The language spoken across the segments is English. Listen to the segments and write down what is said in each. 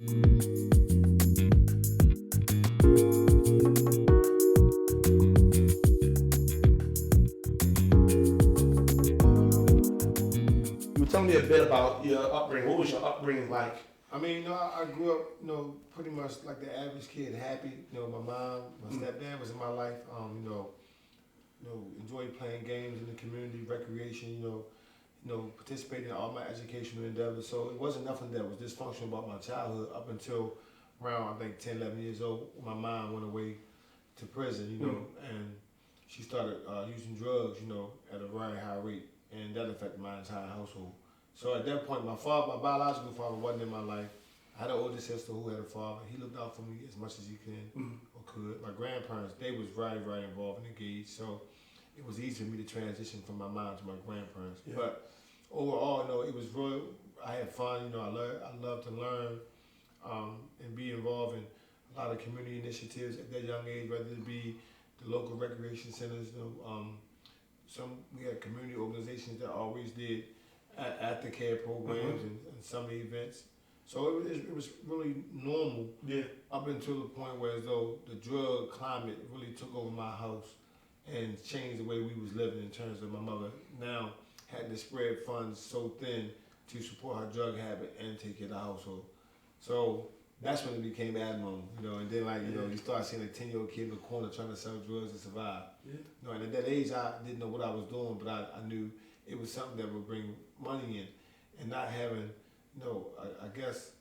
You were telling me a bit about your upbringing. What was your upbringing like? I mean, I grew up, pretty much like the average kid, happy. My mom, my stepdad was in my life. Enjoyed playing games in the community, recreation. Participating in all my educational endeavors. So it wasn't nothing that was dysfunctional about my childhood up until around, I think, 10, 11 years old. My mom went away to prison, and she started using drugs, at a very high rate, and that affected my entire household. So at that point, my biological father wasn't in my life. I had an older sister who had a father. He looked out for me as much as he can or could. My grandparents, they was very, very involved and engaged. So it was easy for me to transition from my mom to my grandparents. Yeah. But overall, it was real. I had fun. I loved to learn and be involved in a lot of community initiatives at that young age, whether it be the local recreation centers. We had community organizations that always did aftercare programs and summer events. So it was really normal up until the point where as though the drug climate really took over my house and changed the way we was living in terms of my mother now had to spread funds so thin to support her drug habit and take care of the household. So that's when it became abnormal, and then you start seeing a 10-year-old kid in the corner trying to sell drugs to survive. Yeah. And at that age I didn't know what I was doing, but I knew it was something that would bring money in, and not having, I guess,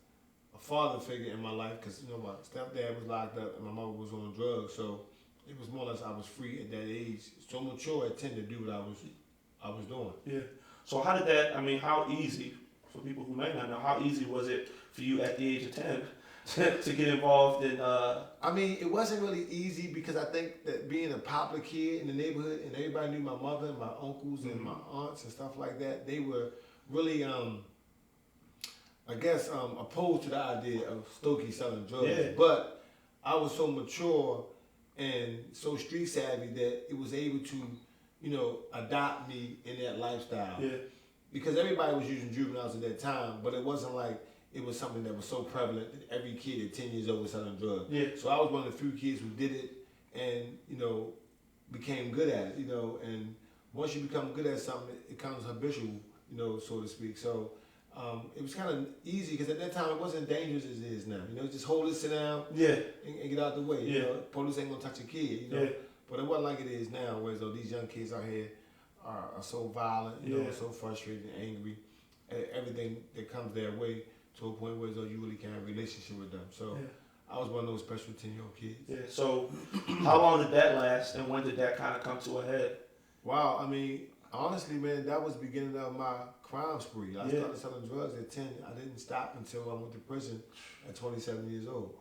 a father figure in my life, because my stepdad was locked up and my mother was on drugs, so it was more or less I was free at that age, so mature at 10 to do what I was doing. Yeah. So how did that? I mean, how easy for people who may not know? How easy was it for you at the age of 10 to get involved in? I mean, it wasn't really easy because I think that being a popular kid in the neighborhood and everybody knew my mother and my uncles and my aunts and stuff like that, they were really, opposed to the idea of Stokey selling drugs. Yeah. But I was so mature and so street savvy that it was able to, adopt me in that lifestyle. Yeah. Because everybody was using juveniles at that time, but it wasn't like it was something that was so prevalent that every kid at 10 years old was selling drugs. Yeah. So I was one of the few kids who did it and, became good at it, and once you become good at something, it becomes habitual, so to speak. So it was kind of easy because at that time it wasn't dangerous as it is now. Just hold it, sit down, and get out the way. Yeah. Police ain't gonna touch a kid, Yeah. But it wasn't like it is now, whereas though these young kids out here are so violent, so frustrated and angry at everything that comes their way to a point where though you really can't have a relationship with them. So I was one of those special 10-year-old kids. Yeah. So how long did that last, and when did that kind of come to a head? Wow. I mean, honestly, man, that was the beginning of my crime spree. I started selling drugs at 10. I didn't stop until I went to prison at 27 years old.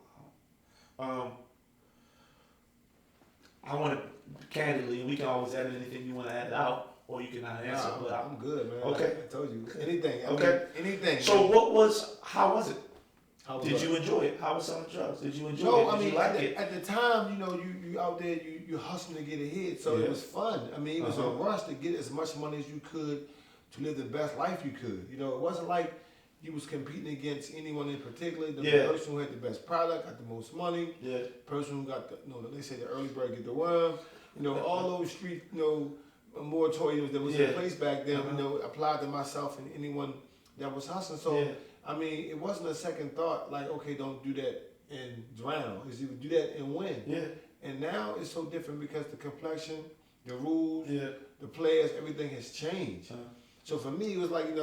I want to, candidly, and we can always edit anything you want to edit out, or you can not answer. Nah, I'm good, man. Okay. I told you. Anything. Okay. Anything. So how was it? Did you enjoy it? How was selling drugs? Did you enjoy it? Did you like it? At the time, you out there, you hustling to get ahead, so it was fun. I mean, it was a rush to get as much money as you could to live the best life you could. It wasn't like you was competing against anyone in particular. The person who had the best product got the most money. Yeah. The person who got they say the early bird get the worm. All those street, moratoriums that was in place back then, applied to myself and anyone that was hustling. So, I mean, it wasn't a second thought like, okay, don't do that and drown. It's either do that and win. Yeah. And now it's so different because the complexion, the rules, the players, everything has changed. So for me, it was like,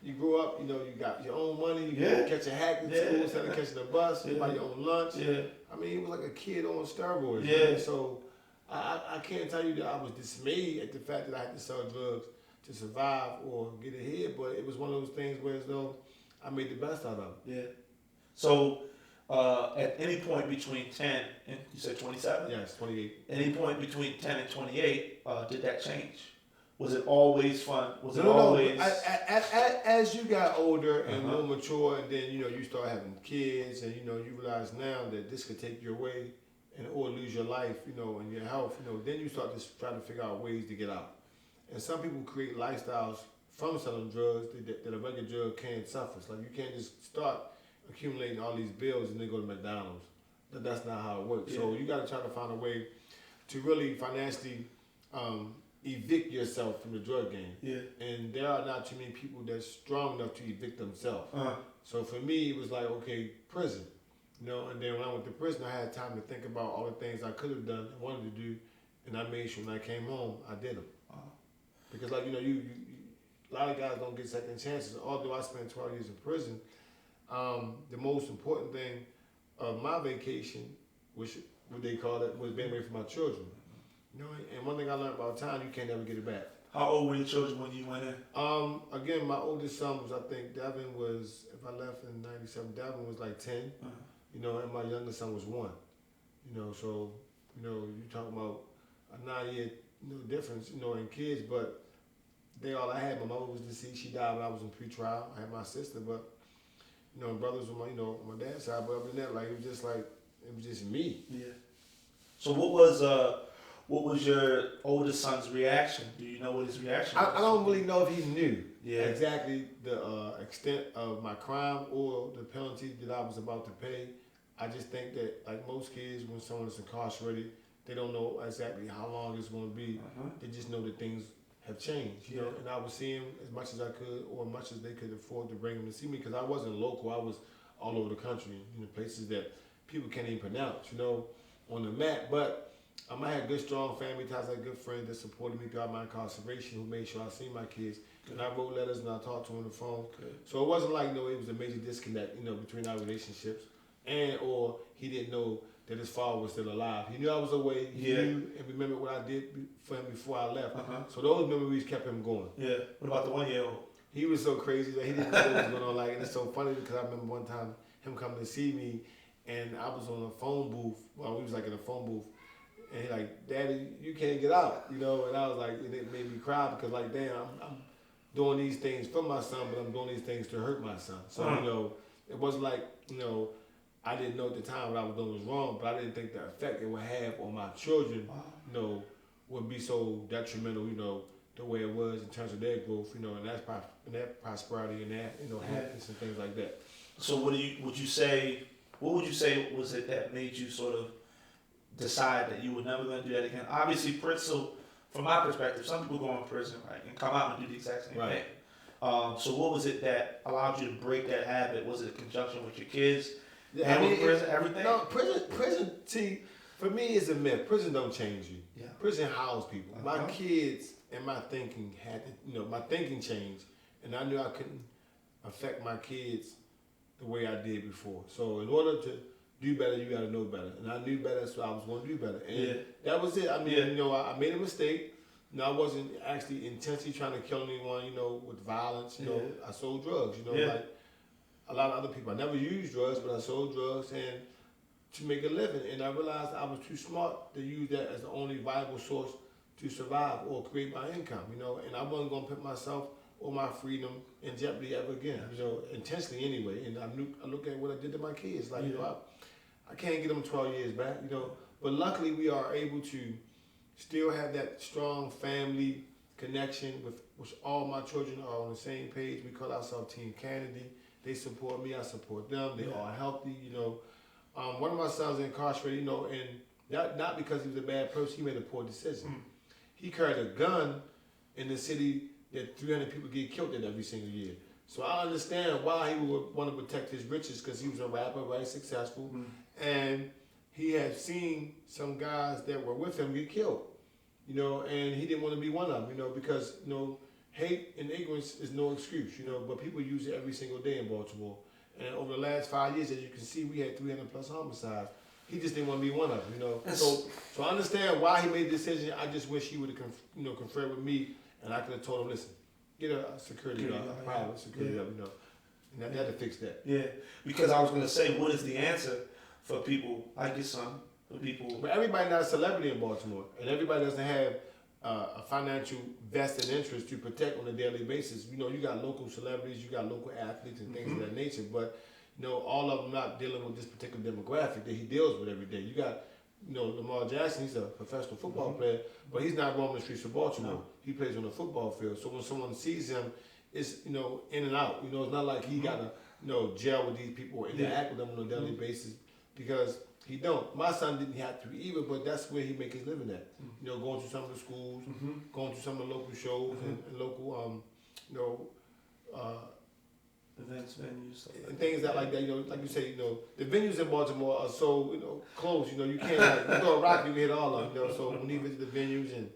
you grew up, you got your own money, you go catch a hack in school instead of catching a bus, you buy your own lunch. Yeah. I mean, it was like a kid on steroids. Yeah. Man. So I can't tell you that I was dismayed at the fact that I had to sell drugs to survive or get ahead, but it was one of those things where as though I made the best out of it. Yeah. So at any point between 10 and, you said 27? Yes, 28. Any point between 10 and 28, did that change? Was it always fun? Was it always? As you got older and more mature, and then you start having kids, and you realize now that this could take you away, or lose your life, and your health. Then you start to try to figure out ways to get out. And some people create lifestyles from selling drugs that a regular drug can't suffer. It's like you can't just start accumulating all these bills and then go to McDonald's. That's not how it works. Yeah. So you got to try to find a way to really financially evict yourself from the drug game. Yeah. And there are not too many people that's strong enough to evict themselves. Uh-huh. So for me, it was like, okay, prison. And then when I went to prison, I had time to think about all the things I could have done and wanted to do, and I made sure when I came home, I did them. Uh-huh. Because like, you a lot of guys don't get second chances. Although I spent 12 years in prison, the most important thing of my vacation, which what they call it, was being away from my children. And one thing I learned about time, you can't ever get it back. How old were your children when you went in? Again, my oldest son was, I think, Devin was, if I left in 97, Devin was like 10, Uh-huh. And my youngest son was 1, so, you talking about a 9-year, difference, in kids, but they all I had. My mother was deceased, she died when I was in pretrial. I had my sister, but, brothers on my, on my dad's side, but other than that, like, it was just me. Yeah. So what was your oldest son's reaction? Do you know what his reaction was? I don't really know if he knew Yeah. exactly the extent of my crime or the penalty that I was about to pay. I just think that, like most kids, when someone is incarcerated, they don't know exactly how long it's going to be. Uh-huh. They just know that things have changed, Yeah. And I was seeing as much as I could, or as much as they could afford to bring them to see me, because I wasn't local. I was all over the country, places that people can't even pronounce, on the map. But I had good, strong family ties. I had good friends that supported me throughout my incarceration, who made sure I seen my kids. And I wrote letters and I talked to them on the phone. Good. So it wasn't like, it was a major disconnect, between our relationships. Or he didn't know that his father was still alive. He knew I was away. He knew and remembered what I did for him before I left. Uh-huh. So those memories kept him going. Yeah. What about the 1-year-old? He was so crazy that he didn't know what was going on. Like, and it's so funny because I remember one time him coming to see me, and I was on a phone booth. Well, we was like in a phone booth, and he like, "Daddy, you can't get out," And I was like, and it made me cry because like, damn, I'm doing these things for my son, but I'm doing these things to hurt my son. So it wasn't like I didn't know at the time what I was doing was wrong, but I didn't think the effect it would have on my children, would be so detrimental, the way it was in terms of their growth, and that prosperity and that, happiness and things like that. So what would you say was it that made you sort of decide that you were never going to do that again? Obviously, so from my perspective, some people go in prison, right, and come out and do the exact same thing. So what was it that allowed you to break that habit? Was it in conjunction with your kids? Yeah, prison, everything? No, prison, see, for me, it's a myth. Prison don't change you. Yeah. Prison house people. Uh-huh. My kids and my thinking had to, my thinking changed, and I knew I couldn't affect my kids the way I did before. So in order to do better, you got to know better, and I knew better, so I was going to do better. And that was it. I mean, I made a mistake. I wasn't actually intentionally trying to kill anyone, with violence. I sold drugs, like a lot of other people. I never used drugs, but I sold drugs and to make a living. And I realized I was too smart to use that as the only viable source to survive or create my income, And I wasn't going to put myself or my freedom in jeopardy ever again, intentionally anyway. And I look at what I did to my kids. Like, I can't get them 12 years back, But luckily we are able to still have that strong family connection with which all my children are on the same page. We call ourselves Team Kennedy. They support me, I support them. They are healthy, One of my sons is incarcerated, and not because he was a bad person, he made a poor decision. He carried a gun in the city that 300 people get killed in every single year. So I understand why he would want to protect his riches, because he was a rapper, very successful, and he had seen some guys that were with him get killed, and he didn't want to be one of them, because, hate and ignorance is no excuse, but people use it every single day in Baltimore. And over the last 5 years, as you can see, we had 300 plus homicides. He just didn't want to be one of them, So I understand why he made the decision. I just wish he would have, conferred with me, and I could have told him, listen, get a security guard, a private security guard, and I had to fix that. Yeah, because I was going to say, what is the answer for people like your son, for people? But everybody not a celebrity in Baltimore, and everybody doesn't have a financial vested interest to protect on a daily basis. You got local celebrities, you got local athletes and things of that nature, but all of them not dealing with this particular demographic that he deals with every day. You got, Lamar Jackson, he's a professional football player, but he's not roaming the streets of Baltimore. No. He plays on a football field. So when someone sees him, it's, in and out. It's not like he got gel with these people or interact with them on a daily basis because he don't. My son didn't have to either, but that's where he make his living at. Going to some of the schools, going to some of the local shows and local, events, venues, and things like that. Like you say, the venues in Baltimore are so close. You can't you go to rock, you hit all of them. So when you visit the venues and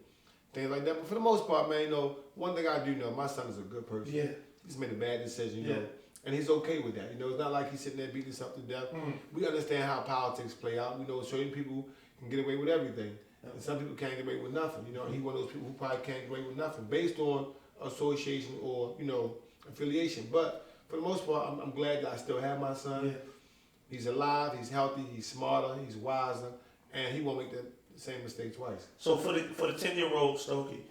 things like that, but for the most part, man, one thing I do know, my son is a good person. Yeah. He's made a bad decision, and he's okay with that. It's not like he's sitting there beating himself to death. We understand how politics play out. We know certain people can get away with everything, and some people can't get away with nothing. He one of those people who probably can't get away with nothing based on association or affiliation. But for the most part, I'm glad that I still have my son. Yeah. He's alive, he's healthy, he's smarter, he's wiser, and he won't make the same mistake twice. So for the 10-year-old Stokey,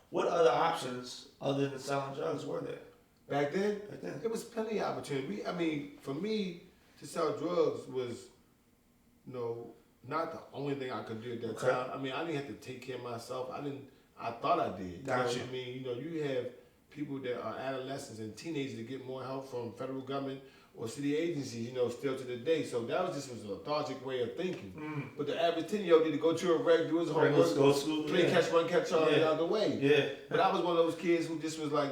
what other options other than selling drugs were there? Back then, there was plenty of opportunity. For me to sell drugs was, not the only thing I could do at that time. I didn't have to take care of myself. I thought I did. Gotcha. You have people that are adolescents and teenagers that get more help from federal government or city agencies, still to the day. So that was a lethargic way of thinking. But the average 10-year-old need to go to a rec, do his homework, go to school, play catch run, catch all the other way. Yeah. But I was one of those kids who just was like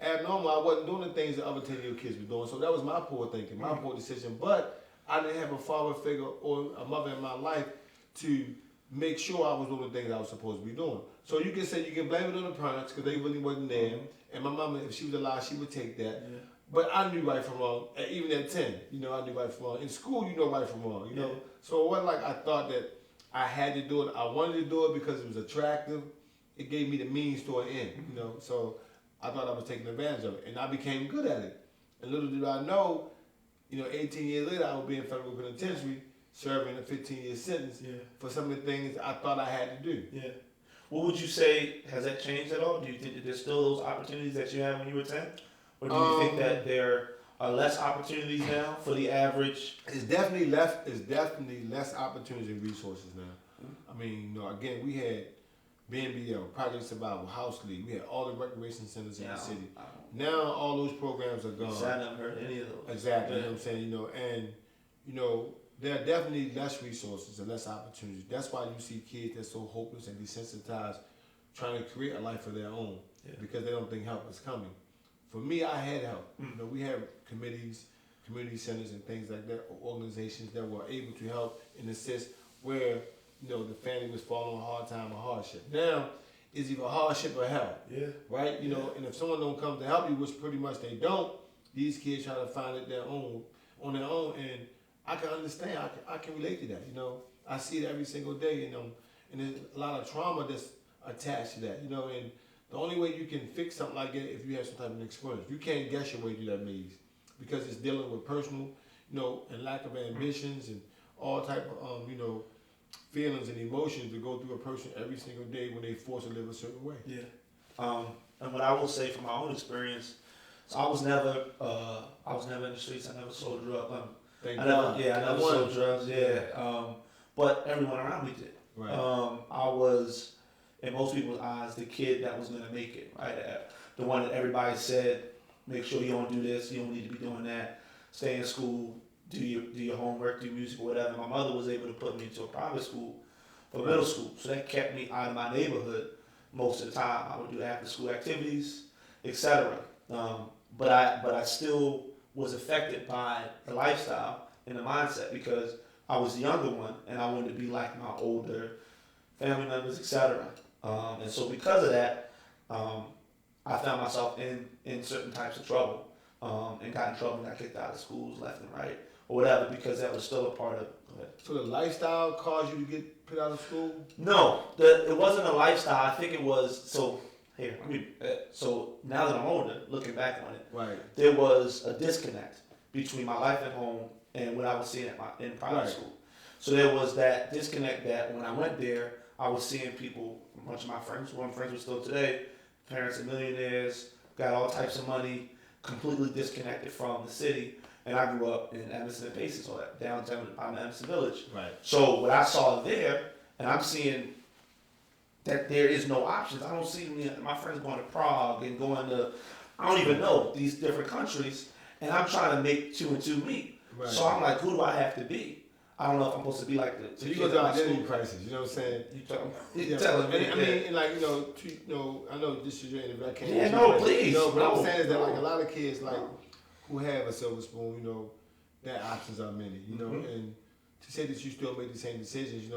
abnormal. I wasn't doing the things that other 10-year-old kids were doing. So that was my poor thinking, my poor decision. But I didn't have a father figure or a mother in my life to make sure I was doing the things I was supposed to be doing. So you can blame it on the parents because they really wasn't there. And my mama, if she was alive, she would take that. Yeah. But I knew right from wrong, even at 10, I knew right from wrong. In school, you know right from wrong, Yeah. So it wasn't like I thought that I had to do it. I wanted to do it because it was attractive. It gave me the means to an end, So I thought I was taking advantage of it. And I became good at it. And little did I know, 18 years later, I would be in federal penitentiary serving a 15-year sentence for some of the things I thought I had to do. Yeah. What would you say, has that changed at all? Do you think that there's still those opportunities that you had when you were 10? Or do you think that there are less opportunities now for the average? It's definitely less opportunities and resources now. Again, we had BNBL, Project Survival, House League. We had all the recreation centers in the city. Now all those programs are gone. I never heard of any of those. Exactly, you know what I'm saying? And there are definitely less resources and less opportunities. That's why you see kids that's so hopeless and desensitized trying to create a life of their own because they don't think help is coming. For me, I had help. We have committees, community centers and things like that, organizations that were able to help and assist where, the family was falling on a hard time or hardship. Now, it's either hardship or help. Yeah. Right? And if someone don't come to help you, which pretty much they don't, these kids try to find it on their own, and I can understand. I can relate to that. I see it every single day. And there's a lot of trauma that's attached to that. And the only way you can fix something like that if you have some type of experience. You can't guess your way through that maze because it's dealing with personal, and lack of ambitions and all type of feelings and emotions that go through a person every single day when they forced to live a certain way. Yeah. And what I will say from my own experience, so I was never in the streets. I never sold drugs. I never sold drugs. Yeah. But everyone around me did. Right. I was, in most people's eyes, the kid that was gonna make it. Right. The one that everybody said, make sure you don't do this. You don't need to be doing that. Stay in school. Do your homework. Do music or whatever. My mother was able to put me into a private school for middle school, so that kept me out of my neighborhood most of the time. I would do after school activities, etc. But I still was affected by the lifestyle and the mindset because I was the younger one and I wanted to be like my older family members, etc. And so because of that, I found myself in certain types of trouble and got in trouble and got kicked out of schools left and right or whatever because that was still a part of it. So the lifestyle caused you to get put out of school? No, it wasn't a lifestyle. I think it was, so now that I'm older, looking back on it, right, there was a disconnect between my life at home and what I was seeing in private school. So there was that disconnect that when I went there, I was seeing people, a bunch of my friends, who I'm friends with still today, parents are millionaires, got all types of money, completely disconnected from the city. And I grew up in Emerson and Paces, or downtown Emerson Village. Right. So what I saw there, and I'm seeing that there is no options. I don't see my friends going to Prague and going to, I don't even know, these different countries. and I'm trying to make 2 and 2 meet. Right. So I'm like, who do I have to be? I don't know if I'm supposed to be like the. So you go to identity crisis. You know what I'm saying? You telling me? I mean, and like I know this is your interview. I can't. Yeah, no, please. No, but I'm saying is that like a lot of kids like who have a silver spoon, their options are many. And to say that you still make the same decisions,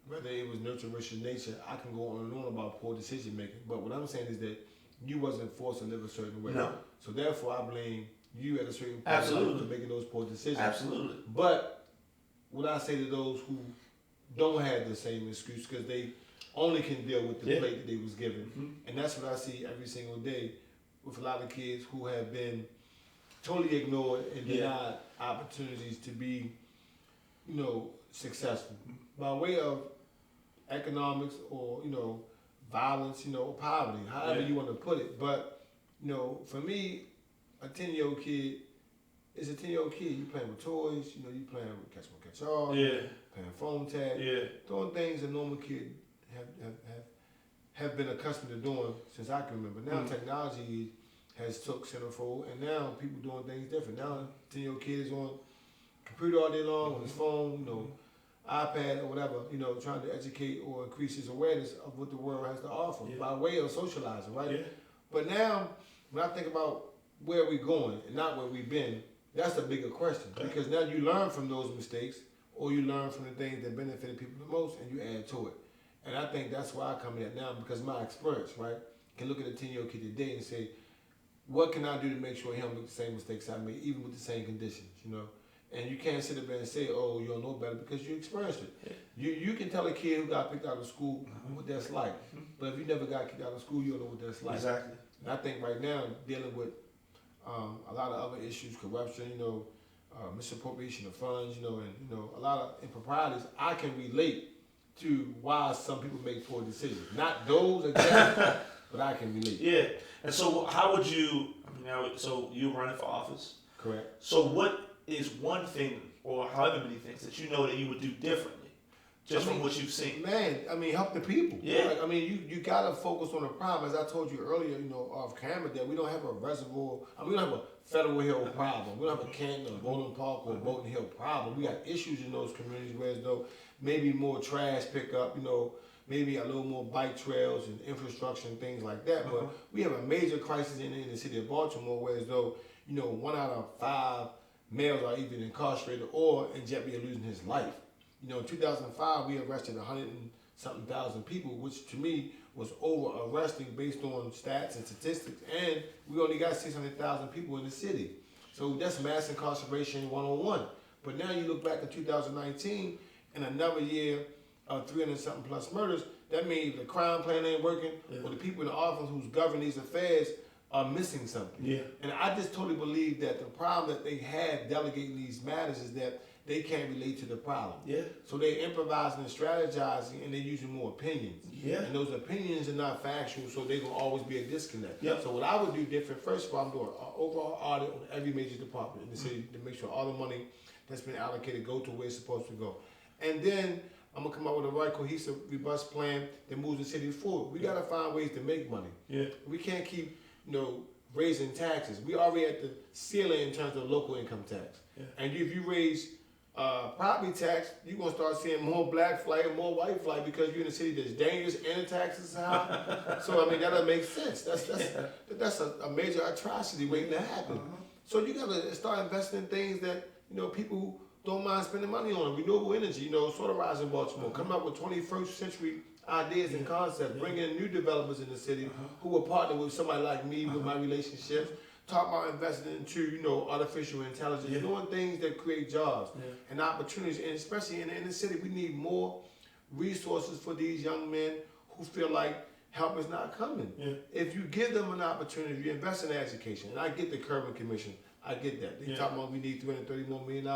whether it was nurture versus nature, I can go on and on about poor decision making. But what I'm saying is that you wasn't forced to live a certain way. No. So therefore, I blame you at a certain point Absolutely. for making those poor decisions. Absolutely. But what I say to those who don't have the same excuse because they only can deal with the plate that they was given, and that's what I see every single day with a lot of kids who have been totally ignored and denied opportunities to be, successful by way of economics or violence, or poverty, however you want to put it. But for me, a 10-year-old kid. It's a 10-year-old kid. You playing with toys. You playing with catch one, catch all. Playing phone tag. Doing things a normal kid have been accustomed to doing since I can remember. Now technology has took centerfold, and now people doing things different. Now 10-year-old kid is on computer all day long on his phone, iPad or whatever. Trying to educate or increase his awareness of what the world has to offer by way of socializing, right? Yeah. But now when I think about where we're going and not where we've been. That's a bigger question because now you learn from those mistakes or you learn from the things that benefited people the most and you add to it. And I think that's why I come in now because my experience, right, can look at a 10-year-old kid today and say, what can I do to make sure he don't make the same mistakes I made, even with the same conditions, And you can't sit there and say, oh, you don't know better because you experienced it. Yeah. You can tell a kid who got picked out of school what that's like. But if you never got kicked out of school, you don't know what that's like. Exactly. And I think right now, dealing with a lot of other issues, corruption, misappropriation of funds, and a lot of improprieties. I can relate to why some people make poor decisions. Not those exactly, but I can relate. Yeah. And so, how would you? So you're running for office. Correct. So, what is one thing, or however many things, that you know that you would do differently, from what you've seen? Man, help the people. Yeah. You gotta focus on the problem. As I told you earlier, off camera, that we don't have a reservoir. We don't have a Federal Hill problem. We don't have a Canton or Bowling Park or Bolton Hill problem. We got issues in those communities where as though maybe more trash pickup, maybe a little more bike trails and infrastructure and things like that. But we have a major crisis in the city of Baltimore where as though, 1 out of 5 males are either incarcerated or in jeopardy of losing his life. In 2005, we arrested 100-something thousand people, which to me was over arresting based on stats and statistics, and we only got 600,000 people in the city. So that's mass incarceration 101. But now you look back at 2019 and another year of 300-something plus murders, that means the crime plan ain't working, or the people in the office who's govern these affairs are missing something. Yeah. And I just totally believe that the problem that they have delegating these matters is that they can't relate to the problem. Yeah. So they're improvising and strategizing and they're using more opinions. Yeah. And those opinions are not factual, so they will always be a disconnect. Yep. So what I would do different, first of all, I'm doing an overall audit on every major department in the city to make sure all the money that's been allocated go to where it's supposed to go. And then I'm gonna come up with a right cohesive, robust plan that moves the city forward. We gotta find ways to make money. Yeah. We can't keep, raising taxes. We already at the ceiling in terms of local income tax. Yeah. And if you raise property tax, you're going to start seeing more black flight and more white flight because you're in a city that's dangerous and the taxes are high. So, that doesn't make sense. That's a major atrocity waiting to happen. So you got to start investing in things that, people don't mind spending money on. Renewable energy, Solar in Baltimore, coming up with 21st century ideas and concepts, bringing in new developers in the city who will partner with somebody like me with my relationships. Talk about investing into, artificial intelligence, doing things that create jobs and opportunities. And especially in the inner city, we need more resources for these young men who feel like help is not coming. Yeah. If you give them an opportunity, if you invest in education, and I get the Curban Commission, I get that. They talk about we need $330 more million.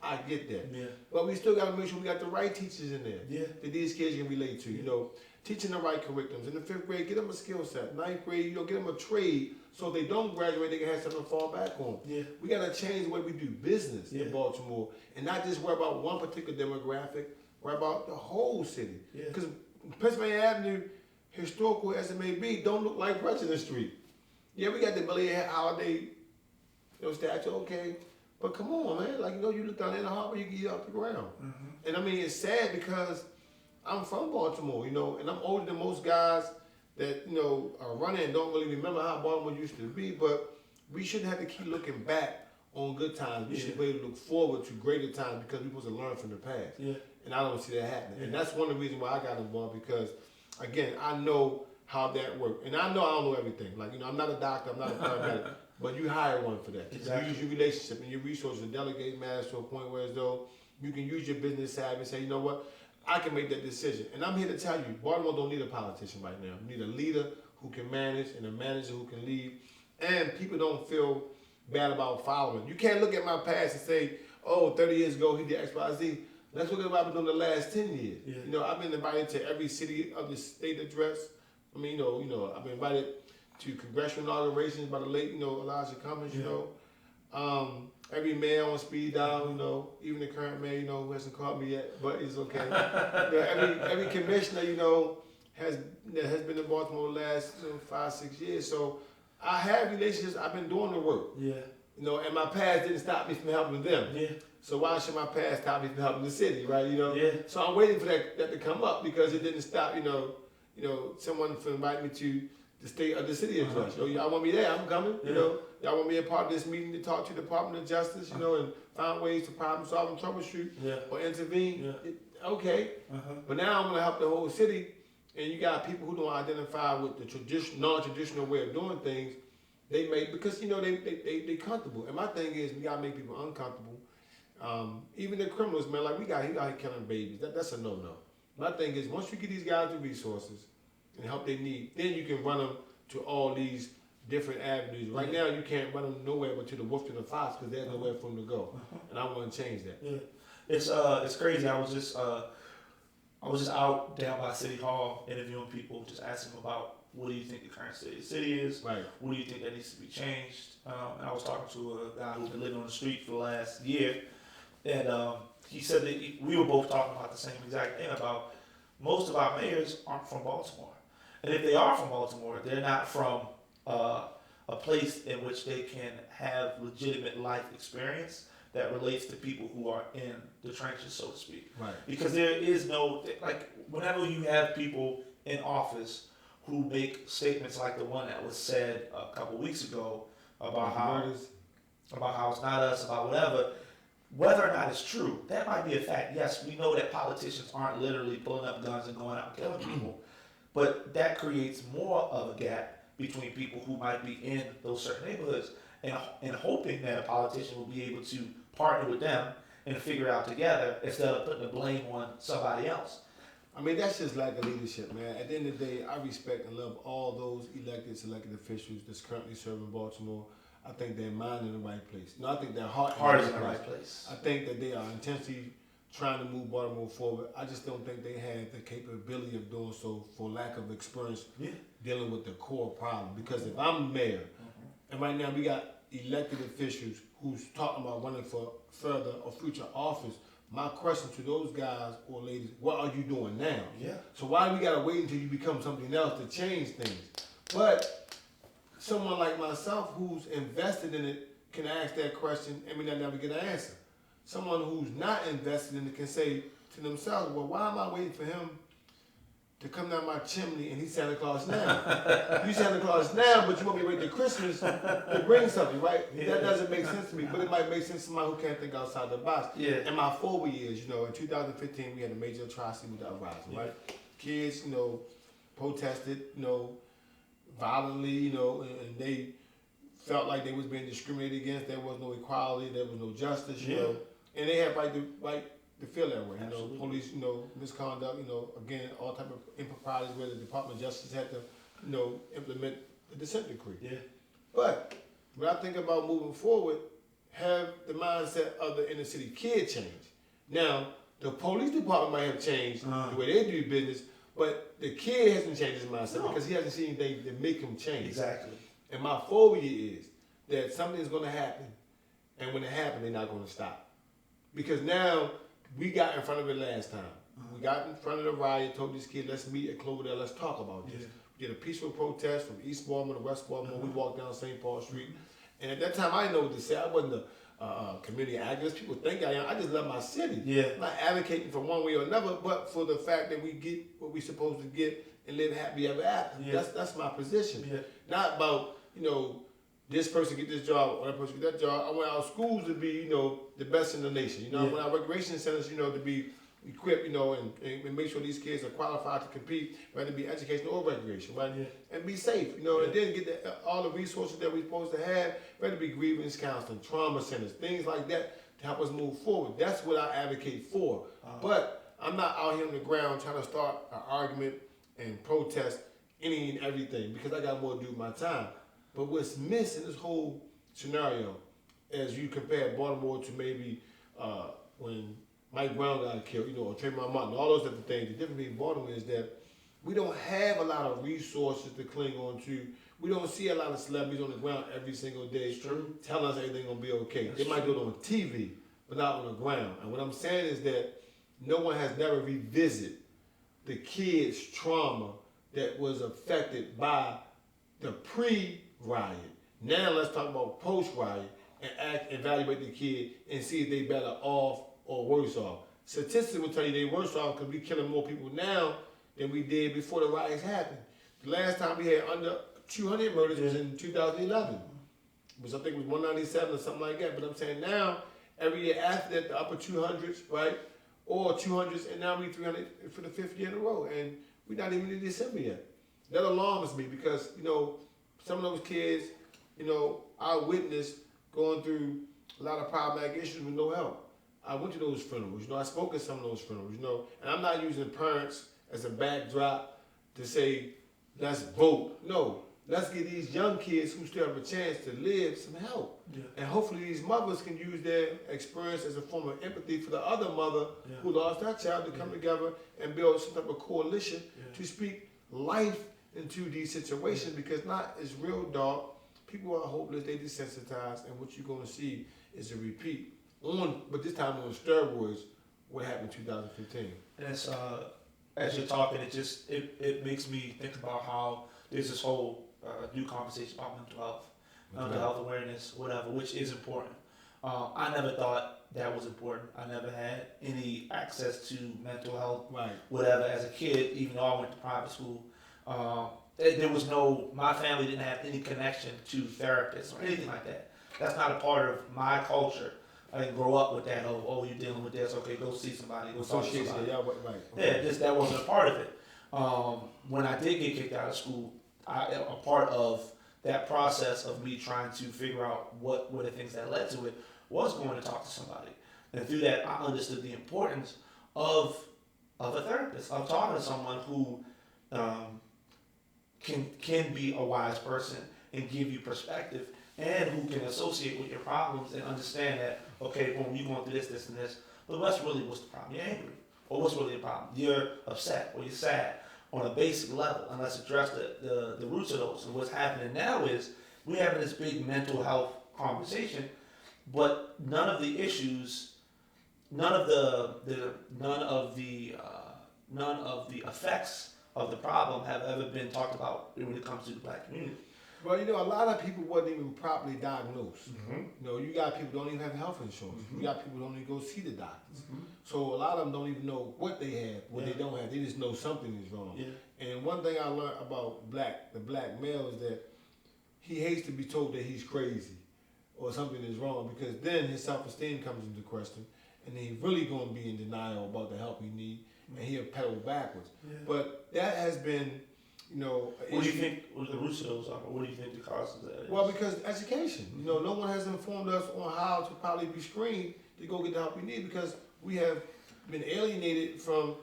I get that. Yeah. But we still got to make sure we got the right teachers in there that these kids can relate to. Teaching the right curriculums. In the 5th grade, get them a skill set. 9th grade, get them a trade so if they don't graduate, they can have something to fall back on. Yeah. We got to change the way we do business in Baltimore and not just worry about one particular demographic, worry about the whole city. Because Pennsylvania Avenue, historical as it may be, don't look like President Street. Yeah, we got the Billy Holiday statue, okay. But come on, man. Like, you look down in the harbor, you can eat off the ground. Mm-hmm. And I mean, it's sad because I'm from Baltimore, and I'm older than most guys that, are running and don't really remember how Baltimore used to be. But we shouldn't have to keep looking back on good times. We should be able to look forward to greater times because we're supposed to learn from the past. Yeah. And I don't see that happening. Yeah. And that's one of the reasons why I got involved because, again, I know how that works. And I don't know everything. Like, I'm not a doctor, I'm not a paramedic, but you hire one for that. Exactly. You use your relationship and your resources to delegate matters to a point where as though you can use your business savvy and say, you know what, I can make that decision. And I'm here to tell you, Baltimore don't need a politician right now. We need a leader who can manage and a manager who can lead. And people don't feel bad about following. You can't look at my past and say, 30 years ago he did X, Y, Z. Let's look at what I've been doing the last 10 years. Yeah. I've been invited to every city of the state address. I mean, I've been invited to congressional inaugurations by the late, Elijah Cummings, every mayor on speed dial, even the current mayor, who hasn't called me yet, but it's okay. Every commissioner, has been in Baltimore the last 5-6 years. So I have relationships. I've been doing the work. Yeah. And my past didn't stop me from helping them. Yeah. So why should my past stop me from helping the city, right? Yeah. So I'm waiting for that to come up because it didn't stop, someone from inviting me to the state of the city address. Y'all want me there? I'm coming. Y'all want me a part of this meeting to talk to the Department of Justice, and find ways to problem solve and troubleshoot or intervene. Yeah. Okay. But now I'm gonna help the whole city, and you got people who don't identify with the non-traditional way of doing things. They make because they comfortable. And my thing is we gotta make people uncomfortable. Even the criminals, man, like he got here killing babies. That's a no-no. My thing is once you get these guys the resources and help they need, then you can run them to all these different avenues. Right now you can't run them nowhere but to the wolf and the fox because there's nowhere for them to go. And I want to change that. Yeah. It's crazy. I was just out down by City Hall interviewing people, just asking them about what do you think the current state of the city is? Right. What do you think that needs to be changed? And I was talking to a guy who's been living on the street for the last year, and he said that we were both talking about the same exact thing about most of our mayors aren't from Baltimore. And if they are from Baltimore, they're not from a place in which they can have legitimate life experience that relates to people who are in the trenches, so to speak. Right. Because there is no, like, whenever you have people in office who make statements like the one that was said a couple weeks ago about how it's not us, about whether or not it's true, that might be a fact. Yes, we know that politicians aren't literally pulling up guns and going out and killing people, but that creates more of a gap between people who might be in those certain neighborhoods and hoping that a politician will be able to partner with them and figure out together instead of putting the blame on somebody else. I mean, that's just lack of leadership, man. At the end of the day, I respect and love all those elected officials that's currently serving Baltimore. I think their mind in the right place. No, I think their heart is in the right place. I think that they are intentionally trying to move Baltimore forward. I just don't think they have the capability of doing so for lack of experience dealing with the core problem. Because if I'm mayor, and right now we got elected officials who's talking about running for further or future office, my question to those guys or ladies, what are you doing now? Yeah. So why do we gotta wait until you become something else to change things? But someone like myself who's invested in it can ask that question and we never get an answer. Someone who's not invested in it can say to themselves, well, why am I waiting for him to come down my chimney and he's Santa Claus now? You Santa Claus now, but you want me to wait till Christmas to bring something, right? Yeah. That doesn't make sense to me, but it might make sense to somebody who can't think outside the box. Yeah. In my forward years, in 2015, we had a major atrocity with the uprising, right? Kids, protested, violently, and they felt like they was being discriminated against. There was no equality, there was no justice, and they had right to feel that way. Absolutely. Police, misconduct, again, all type of improprieties where the Department of Justice had to, implement the dissent decree. Yeah. But when I think about moving forward, have the mindset of the inner city kid change. Now, the police department might have changed the way they do business, but the kid hasn't changed his mindset because he hasn't seen anything to make him change. Exactly. And my phobia is that something's going to happen, and when it happens, they're not going to stop. Because now, we got in front of it last time. We got in front of the riot, told these kids, let's meet at Cloverdale, let's talk about this. We did a peaceful protest from East Baltimore to West Baltimore. We walked down St. Paul Street, And at that time, I didn't know what to say. I wasn't a community activist. People think I am. I just love my city. Yeah. I'm not advocating for one way or another, but for the fact that we get what we're supposed to get and live happy ever after. Yeah. That's my position. Yeah. Not about, this person get this job or that person get that job. I want our schools to be, the best in the nation. I want our recreation centers, to be equipped, and make sure these kids are qualified to compete, whether it be education or recreation, right? Yeah. And be safe, and then get all the resources that we're supposed to have, whether it be grievance counseling, trauma centers, things like that to help us move forward. That's what I advocate for. But I'm not out here on the ground trying to start an argument and protest any and everything because I got more to do with my time. But what's missing in this whole scenario, as you compare Baltimore to maybe when Mike Brown got killed, or Trayvon Martin, all those different things. The difference between Baltimore is that we don't have a lot of resources to cling on to. We don't see a lot of celebrities on the ground every single day telling us everything's gonna be okay. They might do it on TV, but not on the ground. And what I'm saying is that no one has never revisited the kids' trauma that was affected by the pre-riot. Now let's talk about post-riot and evaluate the kid and see if they better off or worse off. Statistics will tell you they worse off because we're killing more people now than we did before the riots happened. The last time we had under 200 murders was in 2011. I think it was 197 or something like that. But I'm saying now, every year after that, the upper 200s, right? Or 200s, and now we 300 for the 5th year in a row. And we're not even in December yet. That alarms me because, some of those kids, I witnessed going through a lot of problematic issues with no help. I went to those funerals, I spoke at some of those funerals, and I'm not using parents as a backdrop to say, let's vote. No, let's give these young kids who still have a chance to live some help. Yeah. And hopefully these mothers can use their experience as a form of empathy for the other mother who lost her child to come together and build some type of coalition to speak life into these situations because it's real dark. People are hopeless, they desensitized, and what you're going to see is a repeat. But this time on steroids, what happened in 2015. And it's, as you're talking, it makes me think about how there's this whole new conversation about mental health awareness, whatever, which is important. I never thought that was important. I never had any access to mental health, whatever, as a kid, even though I went to private school. There was my family didn't have any connection to therapists or anything like that. That's not a part of my culture. I didn't grow up with that. Oh, you're dealing with this. Okay, go see somebody. Go talk to somebody. That wasn't a part of it. When I did get kicked out of school, a part of that process of me trying to figure out what were the things that led to it was going to talk to somebody. And through that, I understood the importance of a therapist, of talking to someone who can be a wise person and give you perspective and who can associate with your problems and understand that, okay, boom, you're going through this, and this, but what's the problem? You're angry. Or what's really the problem? You're upset or you're sad on a basic level, and let's address the roots of those. And what's happening now is we're having this big mental health conversation, but none of the issues, none of the effects of the problem have ever been talked about when it comes to the black community. Well, a lot of people wasn't even properly diagnosed. Mm-hmm. You got people who don't even have health insurance. Mm-hmm. You got people who don't even go see the doctors. Mm-hmm. So a lot of them don't even know what they have, what they don't have. They just know something is wrong. Yeah. And one thing I learned about the black male is that he hates to be told that he's crazy or something is wrong because then his self-esteem comes into question and then he's really going to be in denial about the help he needs and he'll pedal backwards. Yeah. But that has been... what do you think the roots of those are? What do you think the causes of that is? Well, because education. No one has informed us on how to probably be screened to go get the help we need because we have been alienated from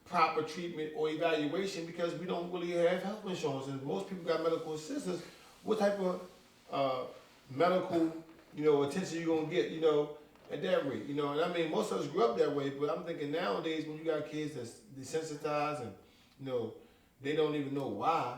proper treatment or evaluation because we don't really have health insurance. And most people got medical assistance. What type of medical, attention you going to get, at that rate? And I mean, most of us grew up that way, but I'm thinking nowadays when you got kids that's desensitized and, they don't even know why,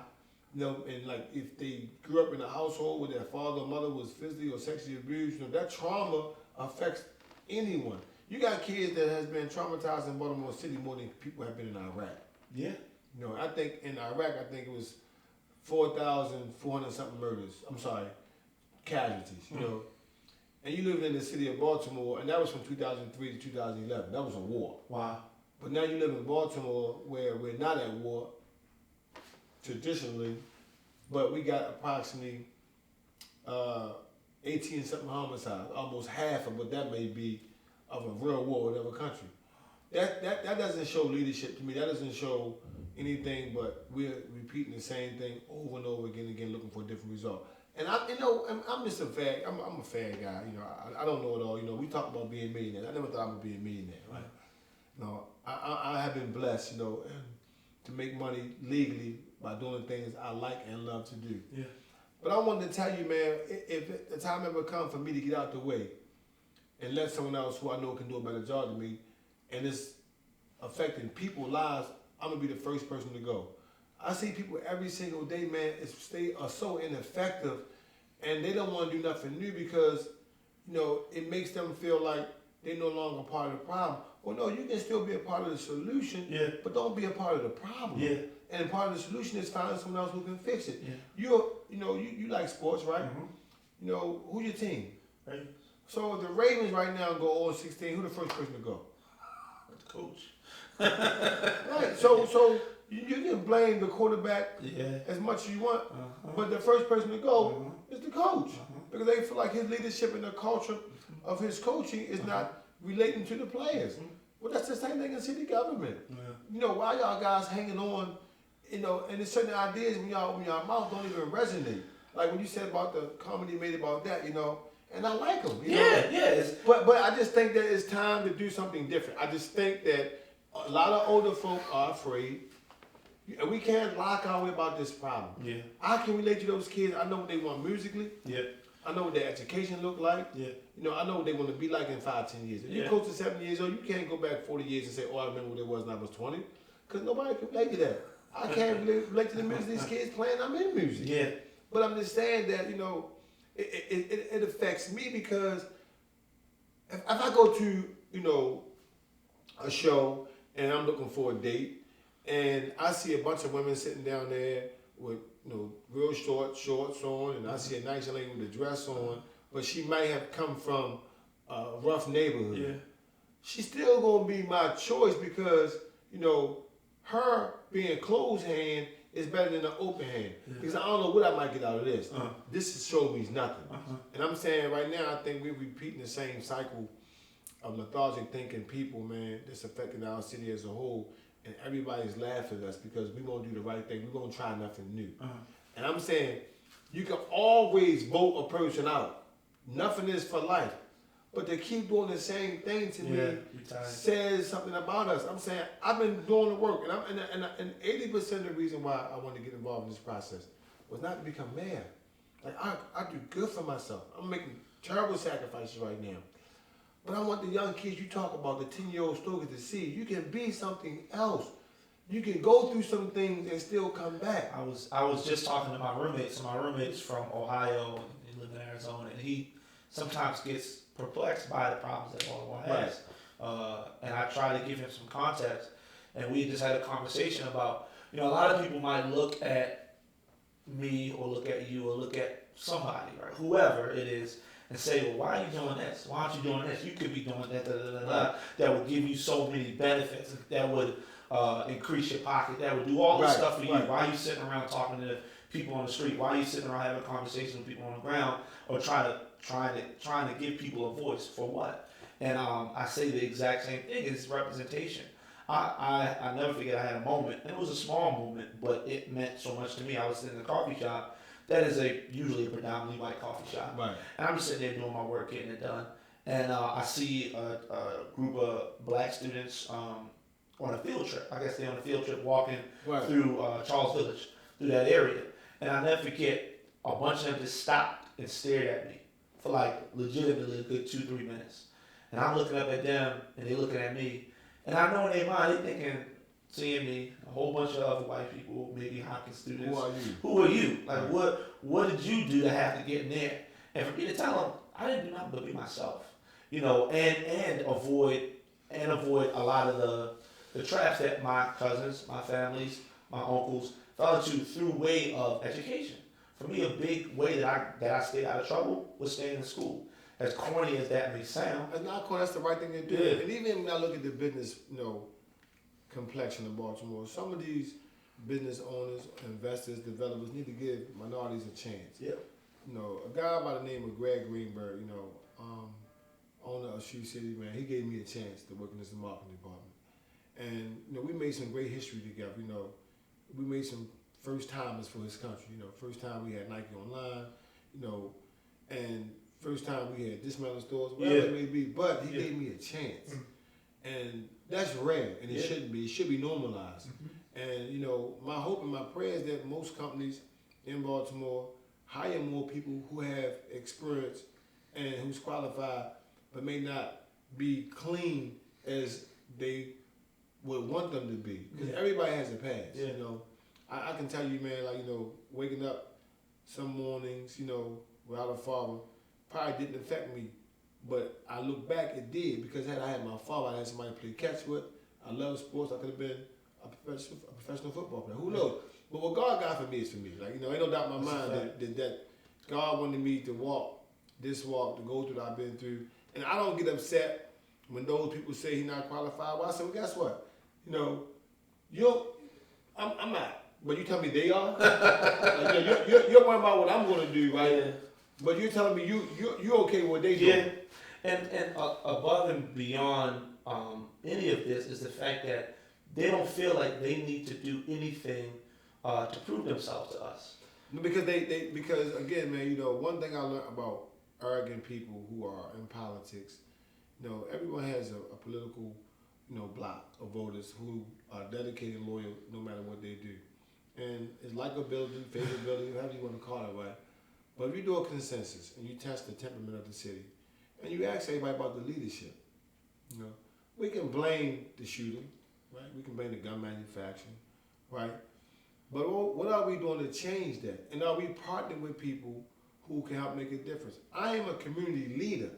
and like if they grew up in a household where their father or mother was physically or sexually abused, that trauma affects anyone. You got kids that has been traumatized in Baltimore City more than people have been in Iraq. Yeah. I think in Iraq, it was 4,400 something murders. I'm sorry, casualties, you know. And you live in the city of Baltimore, and that was from 2003 to 2011. That was a war. Wow. But now you live in Baltimore, where we're not at war traditionally, but we got approximately 18 something homicides, almost half of what that may be of a real war in another country. That doesn't show leadership to me. That doesn't show anything, but we're repeating the same thing over and over again, looking for a different result. And I'm just a fag. I'm a fag guy. You know, I don't know it all. You know, we talk about being millionaires. I never thought I would be a millionaire. Right? No, I have been blessed. You know, to make money legally by doing things I like and love to do. Yeah. But I wanted to tell you, man, if the time ever comes for me to get out the way and let someone else who I know can do a better job than me, and it's affecting people's lives, I'm gonna be the first person to go. I see people every single day, man, they are so ineffective and they don't want to do nothing new because, you know, it makes them feel like they're no longer part of the problem. Well, no, you can still be a part of the solution, but don't be a part of the problem. Yeah. And part of the solution is finding someone else who can fix it. Yeah. You like sports, right? Mm-hmm. You know, who's your team? Ravens. So if the Ravens right now go 0-16, who the first person to go? The coach. Right. So you can blame the quarterback Yeah. as much as you want, but the first person to go is the coach because they feel like his leadership and the culture of his coaching is not relating to the players. Well, that's the same thing in city government. Yeah. You know, why y'all guys hanging on, you know, and there's certain ideas when y'all mouth don't even resonate. Like when you said about the comedy made about that, you know, and I like them. You know? Yeah. But I just think that it's time to do something different. I just think that a lot of older folk are afraid. And we can't lock our way about this problem. Yeah. I can relate to those kids. I know what they want musically. Yeah. I know what their education look like. Yeah. You know, I know what they want to be like in 5-10 years. If you're close to 70 years old, you can't go back 40 years and say, oh, I remember what it was when I was 20. Because nobody can relate to that. I can't relate to the music these kids playing. I'm in music. Yeah. But I'm just saying that, you know, it affects me because if I go to, you know, a show and I'm looking for a date and I see a bunch of women sitting down there with, you know, real shorts on, and I see a nice young lady with a dress on, but she might have come from a rough neighborhood. Yeah. She's still gonna be my choice because, you know, her being closed hand is better than an open hand. Because I don't know what I might get out of this. This is showing me nothing. And I'm saying right now, I think we're repeating the same cycle of lethargic thinking people, man, that's affecting our city as a whole. And everybody's laughing at us because we won't do the right thing. We're gonna try nothing new. And I'm saying you can always vote a person out. Nothing is for life. But to keep doing the same thing to me says something about us. I'm saying I've been doing the work, and 80% of the reason why I wanted to get involved in this process was not to become mayor. Like I do good for myself. I'm making terrible sacrifices right now. But I want the young kids you talk about, the 10-year-old Stokey, to see you can be something else. You can go through some things and still come back. I was just talking to my roommate. So my roommate's from Ohio and he lives in Arizona, and he sometimes gets perplexed by the problems that Baltimore has. And I try to give him some context. And we just had a conversation about, you know, a lot of people might look at me or look at you or look at somebody, right, whoever it is, and say, well, why are you doing this? Why aren't you doing this? You could be doing that, that would give you so many benefits, that would increase your pocket, that would do all this stuff for you. Why are you sitting around talking to people on the street? Why are you sitting around having conversations with people on the ground or trying to give people a voice for what? And I say the exact same thing. It's representation. I never forget I had a moment, and it was a small moment, but it meant so much to me. I was sitting in a coffee shop. That is usually a predominantly white coffee shop. Right. And I'm just sitting there doing my work, getting it done. And I see a group of black students on a field trip. I guess they're on a field trip walking through Charles Village, through that area. And I'll never forget, a bunch of them just stopped and stared at me for like legitimately a good 2-3 minutes. And I'm looking up at them, and they're looking at me. And I know in their mind, they're thinking, seeing me, a whole bunch of other white people, maybe Hopkins students. Who are you? Who are you? Like, what did you do to have to get in there? And for me to tell them, I didn't do nothing but be myself, you know, and avoid a lot of the traps that my cousins, my families, my uncles fell into through way of education, for me, a big way that I stayed out of trouble was staying in school. As corny as that may sound. It's not corny, that's the right thing to do. Yeah. And even when I look at the business, complexion of Baltimore, some of these business owners, investors, developers need to give minorities a chance. Yeah. A guy by the name of Greg Greenberg, owner of Shoe City, man, he gave me a chance to work in this marketing department. And, we made some great history together, We made some first timers for his country, First time we had Nike online, and first time we had dismantled stores, whatever it may be. But he gave me a chance. And that's rare, and it shouldn't be. It should be normalized. And, my hope and my prayer is that most companies in Baltimore hire more people who have experience and who's qualified, but may not be clean as they would want them to be. Because everybody has a past, I can tell you, man, waking up some mornings, without a father, probably didn't affect me. But I look back, it did, because had I had my father, I had somebody to play catch with. I love sports. I could have been a professional football player. Who knows? But what God got for me is for me. Ain't no doubt in my mind that God wanted me to walk this walk, to go through what I've been through. And I don't get upset when those people say he's not qualified. Well, I say, well, guess what? I'm not. But you tell me they are? You're worrying about what I'm going to do, right? Yeah. But you're telling me you're okay with what they do. Yeah. And above and beyond any of this is the fact that they don't feel like they need to do anything to prove themselves to us. Because because again, man, one thing I learned about arrogant people who are in politics, everyone has a political, block of voters who are dedicated and loyal no matter what they do. And it's likability, favorability, whatever you want to call it, right? But if you do a consensus and you test the temperament of the city, and you ask everybody about the leadership, we can blame the shooting, right? We can blame the gun manufacturing, right? But what are we doing to change that? And are we partnering with people who can help make a difference? I am a community leader.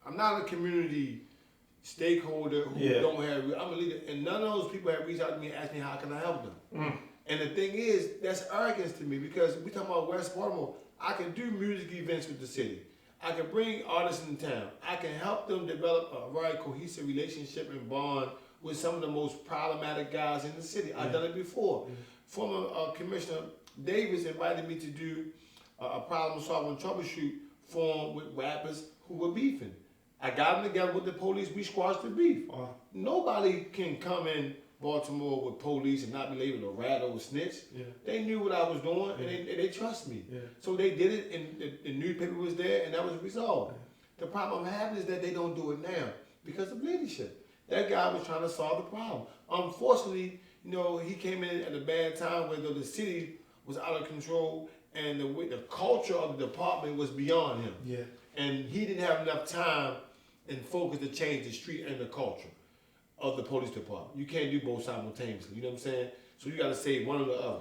I'm not a community stakeholder who don't have, I'm a leader. And none of those people have reached out to me and asked me how can I help them. And the thing is, that's arrogance to me, because we talking about West Baltimore. I can do music events with the city. I can bring artists in town. I can help them develop a very cohesive relationship and bond with some of the most problematic guys in the city. I've done it before. Former Commissioner Davis invited me to do a problem-solving troubleshoot forum with rappers who were beefing. I got them together with the police. We squashed the beef. Nobody can come in Baltimore with police and not be able to rat or snitch. They knew what I was doing, and they trust me. So they did it, and the newspaper was there, and that was resolved. The problem I'm having is that they don't do it now because of leadership. That guy was trying to solve the problem. Unfortunately, he came in at a bad time where the city was out of control, and the culture of the department was beyond him. And he didn't have enough time and focus to change the street and the culture of the police department. You can't do both simultaneously, you know what I'm saying? So you got to save one or the other.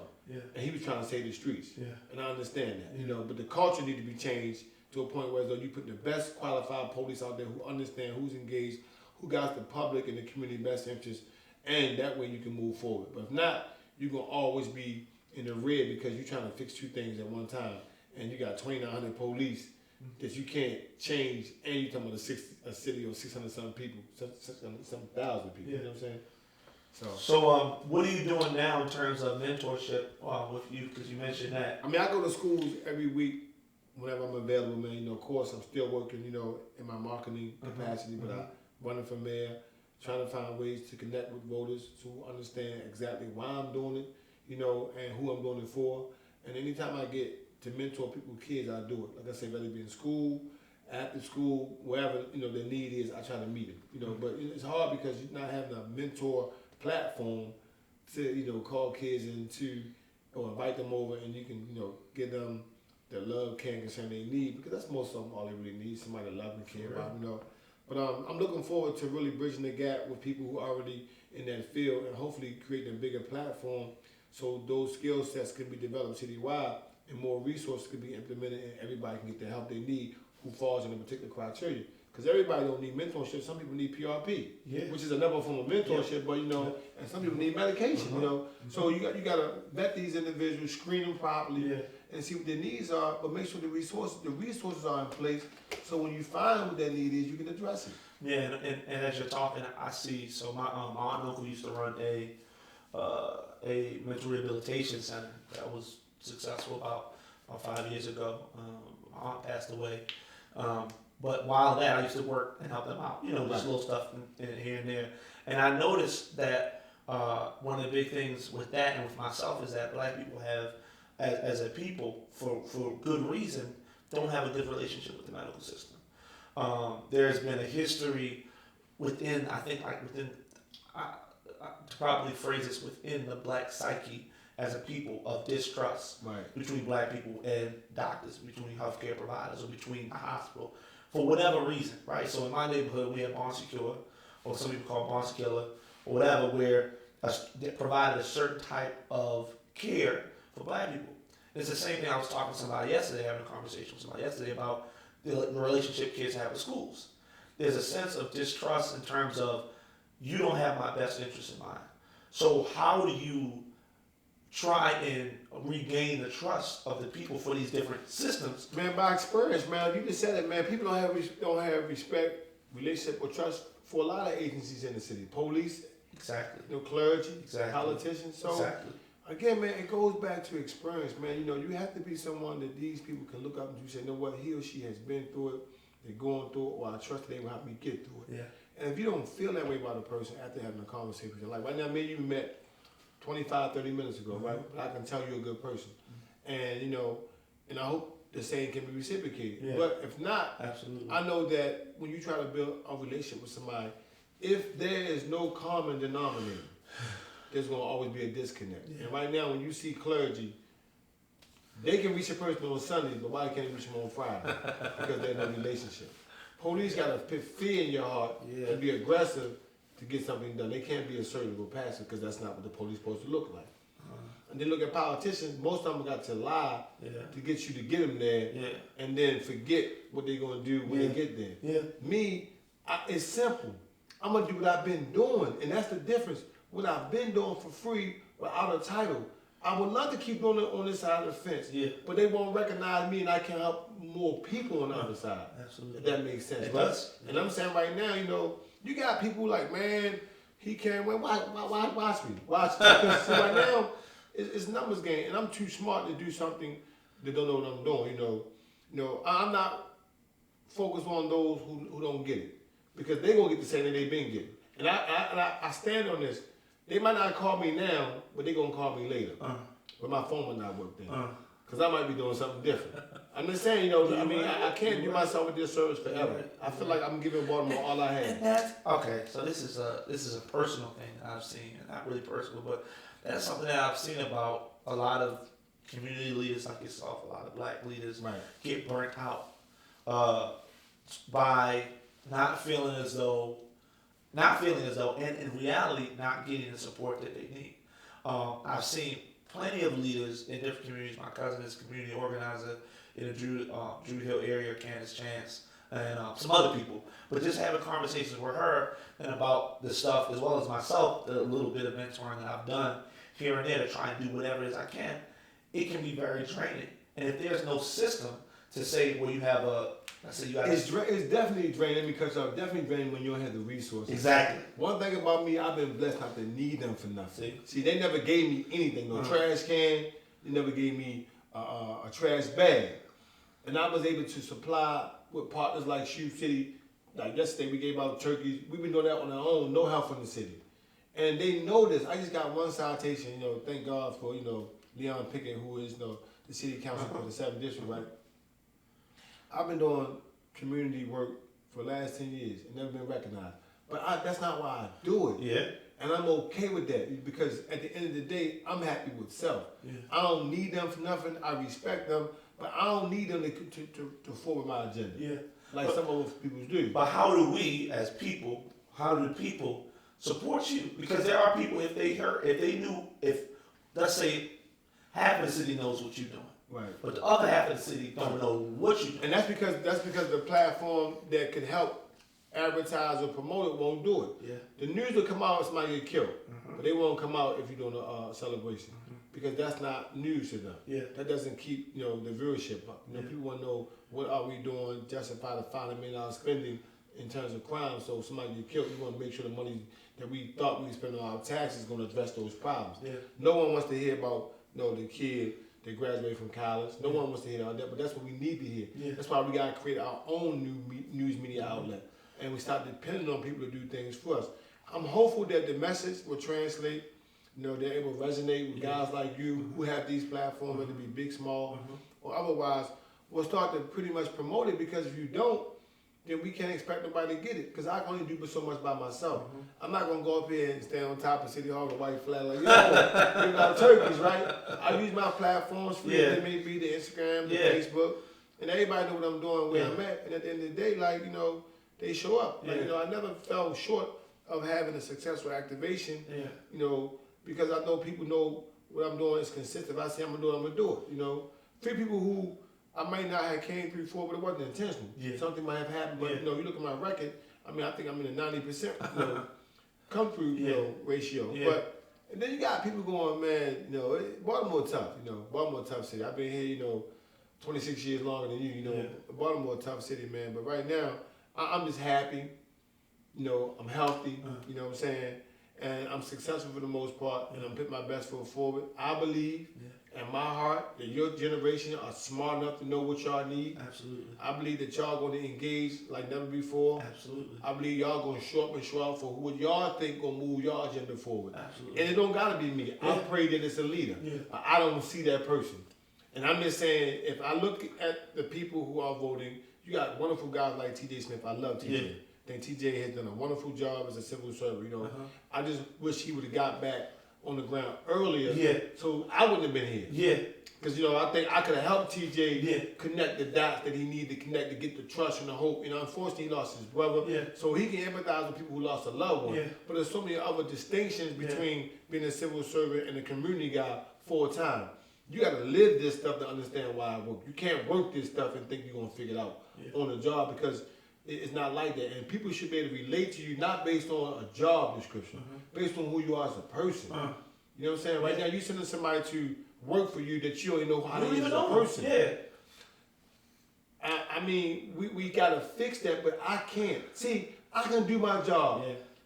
And he was trying to save the streets. And I understand that, but the culture need to be changed to a point where you put the best qualified police out there who understand who's engaged, who got the public and the community best interest, and that way you can move forward. But if not, you're going to always be in the red because you're trying to fix two things at one time, and you got 2,900 police that you can't change, and you're talking about a city of 600-something people, 600-something people, you know what I'm saying? So what are you doing now in terms of mentorship with you? Because you mentioned that. I mean, I go to schools every week whenever I'm available, man. Of course, I'm still working, in my marketing capacity, but I'm running for mayor, trying to find ways to connect with voters to understand exactly why I'm doing it, and who I'm doing it for. And anytime I get to mentor people, kids, I do it. Like I say, whether it be in school, after school, wherever, the need is, I try to meet them, But it's hard because you're not having a mentor platform to, call kids into or invite them over and you can, give them the love, care, and concern they need, because that's most of them all they really need, somebody to love and care about, But I'm looking forward to really bridging the gap with people who are already in that field and hopefully creating a bigger platform so those skill sets can be developed citywide and more resources can be implemented and everybody can get the help they need who falls in a particular criteria. because everybody don't need mentorship. Some people need PRP, which is another form of mentorship. But and some people need medication. So you got to vet these individuals, screen them properly, and see what their needs are. But make sure the resources are in place. So when you find what their need is, you can address it. Yeah, and as you're talking, I see. So my aunt and uncle used to run a mental rehabilitation center that was successful about 5 years ago. My aunt passed away. But while that, I used to work and help them out, just little stuff in here and there. And I noticed that one of the big things with that and with myself is that black people have, as a people, for good reason, don't have a good relationship with the medical system. There's been a history within, I think, to probably phrase this, within the black psyche as a people of distrust between black people and doctors, between healthcare providers, or between the hospital, for whatever reason, right? So in my neighborhood, we have Bon Secure, or some people call Bon Secure, or whatever, where they provided a certain type of care for black people. It's the same thing. I was talking to somebody yesterday, having a conversation with somebody yesterday about the relationship kids have with schools. There's a sense of distrust in terms of, you don't have my best interest in mind. So how do you try and regain the trust of the people for these different systems? Man, by experience, man, you just said it, man. People don't have respect, relationship, or trust for a lot of agencies in the city. Police, clergy, politicians. So again, man, it goes back to experience, man. You have to be someone that these people can look up and you say, what, he or she has been through it, they're going through it, or I trust they will help me get through it. And if you don't feel that way about a person after having a conversation with you, like right now, me and you met 25, 30 minutes ago, right? But I can tell you're a good person. And, and I hope the same can be reciprocated. But if not, I know that when you try to build a relationship with somebody, if there is no common denominator, there's going to always be a disconnect. And right now, when you see clergy, they can reach a person on Sundays, but why can't they reach them on Friday? Because there's no relationship. Police got to put fear in your heart and be aggressive to get something done. They can't be assertive or passive because that's not what the police is supposed to look like. And then look at politicians. Most of them got to lie to get you to get them there and then forget what they're going to do when they get there. Me, it's simple. I'm going to do what I've been doing. And that's the difference. What I've been doing for free without a title. I would love to keep doing it on this side of the fence, but they won't recognize me, and I can help more people on the other side. Absolutely. If that makes sense. It does. And I'm saying right now, you got people like, man, he can't win. Watch me. Watch me. Because see, right now, it's numbers game, and I'm too smart to do something that don't know what I'm doing. I'm not focused on those who don't get it, because they gonna get the same that they've been getting. And I stand on this. They might not call me now, but they gonna call me later. But my phone might not work then, because I might be doing something different. I'm just saying, I can't do myself a disservice forever. I feel like I'm giving Baltimore all I have. Okay, so this is a personal thing that I've seen, and not really personal, but that's something that I've seen about a lot of community leaders like yourself, a lot of black leaders get burnt out by not feeling as though, and in reality, not getting the support that they need. I've seen plenty of leaders in different communities. My cousin is a community organizer in the Druid Hill area, Candace Chance, and some other people. But just having conversations with her and about the stuff, as well as myself, the little bit of mentoring that I've done here and there to try and do whatever it is I can, it can be very draining. And if there's no system to say where you have it's definitely draining, because it's definitely draining when you don't have the resources. Exactly. One thing about me, I've been blessed not to need them for nothing. See, they never gave me anything. No trash can. They never gave me a trash bag. And I was able to supply with partners like Shoe City. Like yesterday, we gave out turkeys. We've been doing that on our own, no help from the city. And they know this. I just got one citation, thank God for, Leon Pickett, who is, the city council for the 7th district, right? I've been doing community work for the last 10 years and never been recognized. But that's not why I do it. Yeah. And I'm okay with that, because at the end of the day, I'm happy with self. Yeah. I don't need them for nothing. I respect them, but I don't need them to forward my agenda. Yeah. Like some other people do. But how do we, as people, support you? Because there are people, if let's say half of the city knows what you're doing. Right. But the other half of the city don't know what you do. And that's because the platform that could help advertise or promote it won't do it. Yeah. The news will come out if somebody get killed, but they won't come out if you're doing a celebration because that's not news to them. Yeah. That doesn't keep the viewership up. People want to know what are we doing justify the $5 million spending in terms of crime. So if somebody get killed, we want to make sure the money that we thought we spent on our taxes is going to address those problems. Yeah. No one wants to hear about the kid that graduated from college. No one wants to hear all that, but that's what we need to hear. Yeah. That's why we got to create our own news media outlet. And we start depending on people to do things for us. I'm hopeful that the message will translate. They're able to resonate with guys like you who have these platforms, whether it be big, small, or otherwise. We'll start to pretty much promote it because if you don't, then we can't expect nobody to get it. Because I can only do so much by myself. I'm not going to go up here and stand on top of City Hall with a white flag like, you got turkeys, right? I use my platforms for it. It may be the Instagram, the Facebook, and everybody know what I'm doing, where I'm at. And at the end of the day, they show up. I never fell short of having a successful activation, because I know people know what I'm doing is consistent. If I say I'm going to do it, I'm going to do it. 3 people who I might not have came through before, but it wasn't intentional. Yeah. Something might have happened, but you look at my record, I think I'm in the 90% come through ratio. Yeah. But and then you got people going, man, Baltimore tough, Baltimore tough city. I've been here, 26 years longer than you, Baltimore tough city, man. But right now, I'm just happy, I'm healthy, you know what I'm saying? And I'm successful for the most part, and I'm putting my best foot forward. I believe in my heart that your generation are smart enough to know what y'all need. Absolutely. I believe that y'all going to engage like never before. Absolutely. I believe y'all going to show up and show out for what y'all think going to move y'all agenda forward. Absolutely. And it don't got to be me. I pray that it's a leader. Yeah. I don't see that person. And I'm just saying, if I look at the people who are voting, you got wonderful guys like T.J. Smith. I love T.J. Yeah. I think TJ has done a wonderful job as a civil servant. I just wish he would have got back on the ground earlier. Yeah. So I wouldn't have been here. Yeah. Because I think I could have helped TJ connect the dots that he needed to connect to get the trust and the hope. Unfortunately he lost his brother. Yeah. So he can empathize with people who lost a loved one. Yeah. But there's so many other distinctions between being a civil servant and a community guy full time. You got to live this stuff to understand why I work. You can't work this stuff and think you're gonna figure it out on the job because it's not like that, and people should be able to relate to you not based on a job description, based on who you are as a person. You know what I'm saying? Right now, you sending somebody to work for you that you don't even know how they is as a person. Yeah. I mean, we gotta fix that, but I can't. See, I can do my job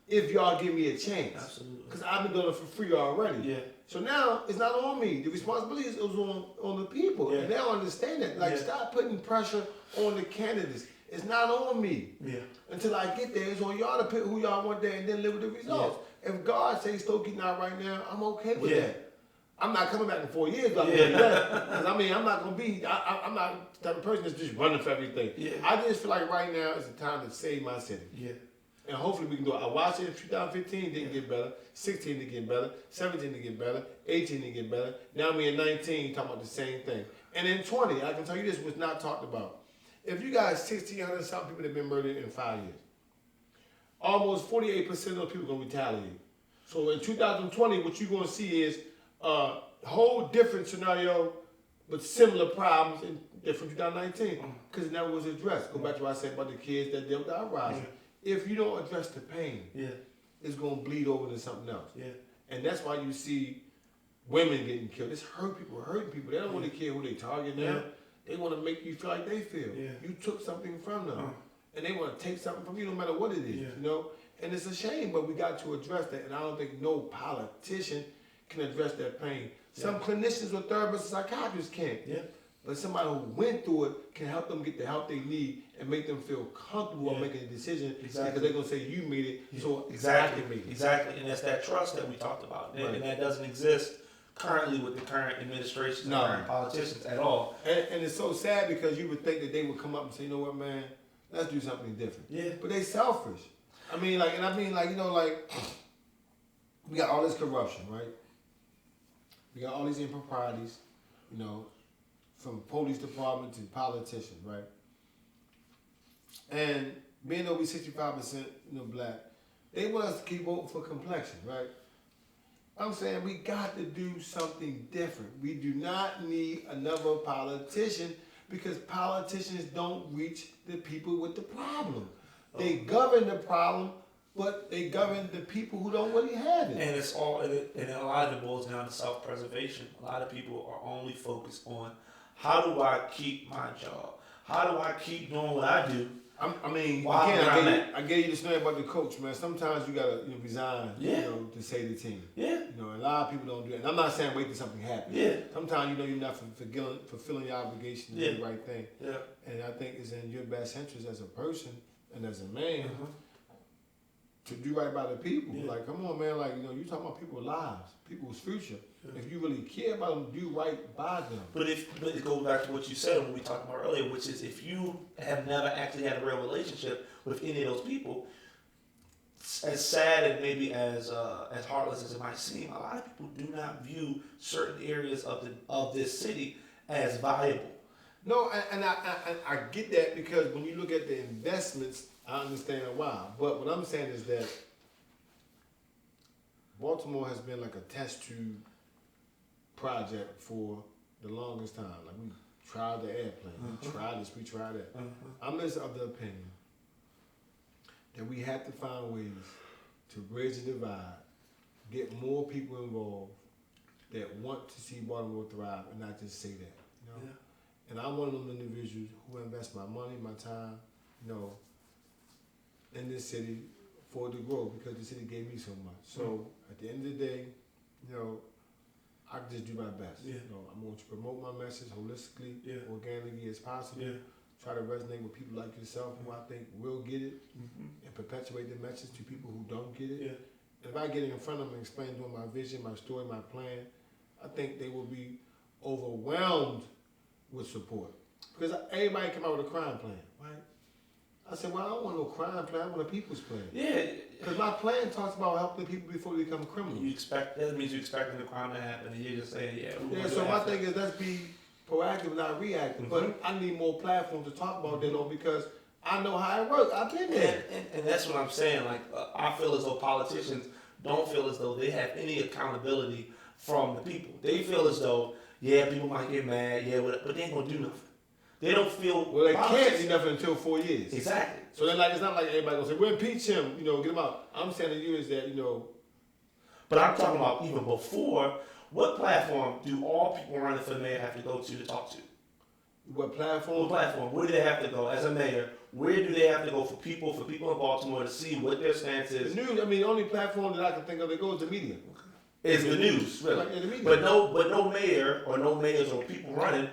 if y'all give me a chance. Absolutely. Because I've been doing it for free already. Yeah. So now it's not on me. The responsibility is on the people, and they don't understand that. Stop putting pressure on the candidates. It's not on me. Yeah. Until I get there, it's on y'all to pick who y'all want there and then live with the results. Yeah. If God says Stokey not right now, I'm okay with that. I'm not coming back in 4 years. Because I'm not going to be, I'm not the type of person that's just running for everything. Yeah. I just feel like right now is the time to save my city. Yeah. And hopefully we can do it. I watched it in 2015, didn't get better. 16 to get better. 17 to get better. 18 to get better. Now me in 19 talking about the same thing. And in 20, I can tell you this was not talked about. If you got 1,600 something people that have been murdered in 5 years, almost 48% of those people are going to retaliate. So in 2020, what you're going to see is a whole different scenario, but similar problems in different 2019, because it never was addressed. Go back to what I said about the kids that dealt with the uprising. If you don't address the pain, it's going to bleed over to something else. Yeah. And that's why you see women getting killed. It's hurting people. They don't really care who they target now. They want to make you feel like they feel. Yeah. You took something from them. And they want to take something from you no matter what it is, And it's a shame, but we got to address that. And I don't think no politician can address that pain. Some clinicians or therapists and psychiatrists can't. Yeah. But somebody who went through it can help them get the help they need and make them feel comfortable making a decision because they're going to say, you made it, so exactly made it. Exactly, and that's that trust that we talked about. Right. And that doesn't exist currently with the current administration and current politicians at all. And it's so sad because you would think that they would come up and say, you know what, man, let's do something different. Yeah. But they selfish. We got all this corruption, right? We got all these improprieties, from police department to politicians, right? And being over 65%, black, they want us to keep voting for complexion, right? I'm saying we got to do something different. We do not need another politician because politicians don't reach the people with the problem. They govern the problem, but they govern the people who don't really have it. And it's all, and a lot of it boils down to self-preservation. A lot of people are only focused on how do I keep my job? How do I keep doing what I do? I mean, Wow, again, I gave you the story about the coach, man. Sometimes you gotta resign, Yeah. to save the team. Yeah. A lot of people don't do that. And I'm not saying wait till something happens. Yeah. Sometimes you're not fulfilling your obligation to do the right thing. Yeah. And I think it's in your best interest as a person and as a man to do right by the people. Yeah. Like, come on, man. Like, you talking about people's lives, people's future. Yeah. If you really care about them, do right by them. But it goes back to what you said when we talked about earlier, which is if you have never actually had a real relationship with any of those people, as sad and maybe as heartless as it might seem, a lot of people do not view certain areas of this city as valuable. No, and I get that because when you look at the investments, I understand why. But what I'm saying is that Baltimore has been like a test tube project for the longest time. Like we tried the airplane, we tried this, we tried that. I'm just of the opinion that we have to find ways to bridge the divide, get more people involved that want to see Baltimore thrive and not just say that. Yeah. And I'm one of them individuals who invest my money, my time, in this city for it to grow because the city gave me so much. So at the end of the day, I can just do my best. Yeah. I'm going to promote my message holistically, organically as possible. Yeah. Try to resonate with people like yourself who I think will get it and perpetuate the message to people who don't get it. Yeah. And if I get in front of them and explain to them my vision, my story, my plan, I think they will be overwhelmed with support. Because everybody came out with a crime plan, right? I said, well, I don't want no crime plan, I want a people's plan. Yeah. Because my plan talks about helping people before they become criminals. That means you expecting the crime to happen and you're just saying, Yeah, so my thing is let's be proactive, not reactive. But I need more platforms to talk about that on because I know how it works. I've been there. And that's what I'm saying. Like, I feel as though politicians don't feel as though they have any accountability from the people. They feel as though, people might get mad, but they ain't gonna do nothing. They don't feel. Well, they can't do nothing until 4 years. Exactly. So then, it's not like everybody gonna say, "Well, impeach him," get him out. I'm saying to you is that, But I'm talking about even before. What platform do all people running for mayor have to go to talk to? What platform? What platform? Where do they have to go as a mayor? Where do they have to go for people in Baltimore to see what their stance is? The news. The only platform that I can think of that goes to media. Is the news, really? Like, the media. But no mayor or no mayors or people running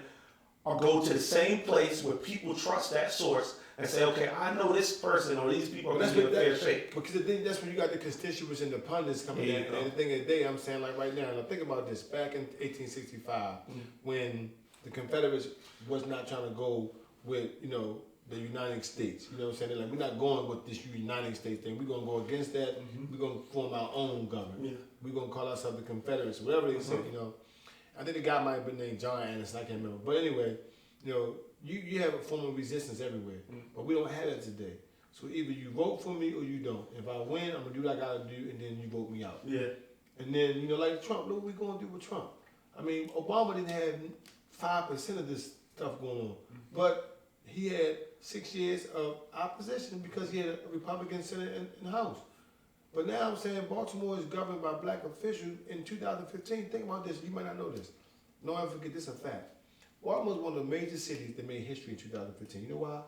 or go to the same place where people trust that source and say, okay, I know this person or these people are going to give a fair shake. Because that's when you got the constituents and the pundits coming in. And the thing of the day, I'm saying like right now, and think about this, back in 1865, when the Confederates was not trying to go with, the United States. You know what I'm saying? They're like, we're not going with this United States thing. We're going to go against that. We're going to form our own government. Yeah. We're going to call ourselves the Confederates, whatever they said, I think the guy might have been named John Anderson, I can't remember. But anyway, you have a form of resistance everywhere. But we don't have that today. So either you vote for me or you don't. If I win, I'm going to do what I got to do, and then you vote me out. Yeah. And then, like Trump, look what we're going to do with Trump. Obama didn't have 5% of this stuff going on. But he had 6 years of opposition because he had a Republican Senate in the House. But now I'm saying Baltimore is governed by black officials in 2015. Think about this. You might not know this. No one forget this is a fact. Baltimore is one of the major cities that made history in 2015. You know why?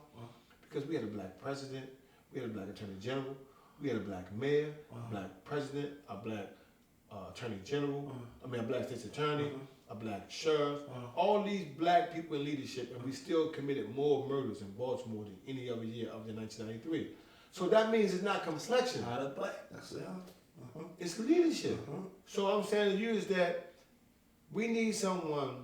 Because we had a black president, we had a black attorney general, we had a black mayor, a black president, a black attorney general, a black state's attorney, a black sheriff, all these black people in leadership, and we still committed more murders in Baltimore than any other year of the 1993. So that means it's not complexion. Not a black. That's it. It's leadership. So what I'm saying to you is that we need someone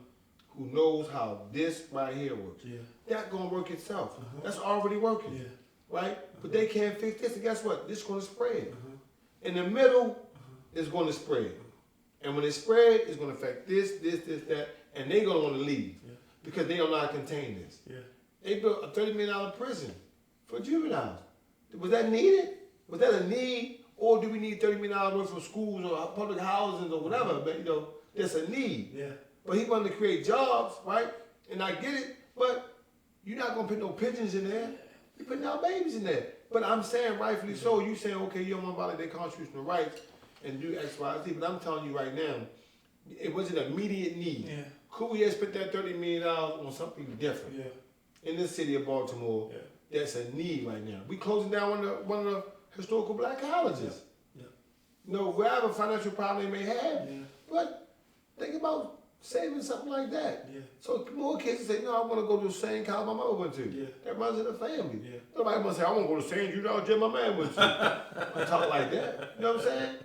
who knows how this right here works. Yeah. That's gonna work itself. That's already working. Yeah. Right? But they can't fix this, and guess what? This is gonna spread. In the middle, it's gonna spread. And when it spread, it's gonna affect this, that, and they're gonna want to leave because they don't know how to contain this. Yeah. They built a $30 million prison for juveniles. Was that needed? Was that a need? Or do we need $30 million worth of schools or public housing or whatever? But there's a need. Yeah. But he wanted to create jobs, right? And I get it, but you're not gonna put no pigeons in there. You're putting our babies in there. But I'm saying rightfully so. You saying, okay, you don't want to violate their constitutional rights and do X, Y, Z. But I'm telling you right now, it was an immediate need. Yeah. Could we have spent that $30 million on something different? Yeah. In this city of Baltimore, that's a need right now. We closing down one of the historical black colleges. Yeah. You know, whatever financial problem they may have, but think about saving something like that. Yeah. So more kids say, no, I want to go to the same college my mother went to. Yeah. That runs in the family. Yeah. Nobody must say, I want to go to the same junior gym my man went to. I talk like that. You know what I'm saying?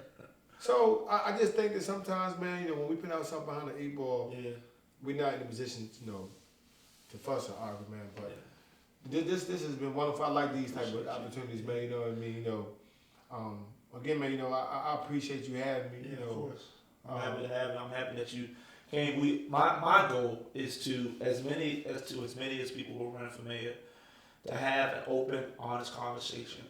So I just think that sometimes, man, you know, when we put out something behind the 8 ball, we're not in a position, you know, to fuss or argue, man. But this has been wonderful. I like these type of opportunities, man. You know what I mean? You know, again, man, you know, I appreciate you having me. You know, of course. I'm happy to have you. I'm happy that you came. My goal is to as many as people who are running for mayor to have an open, honest conversation,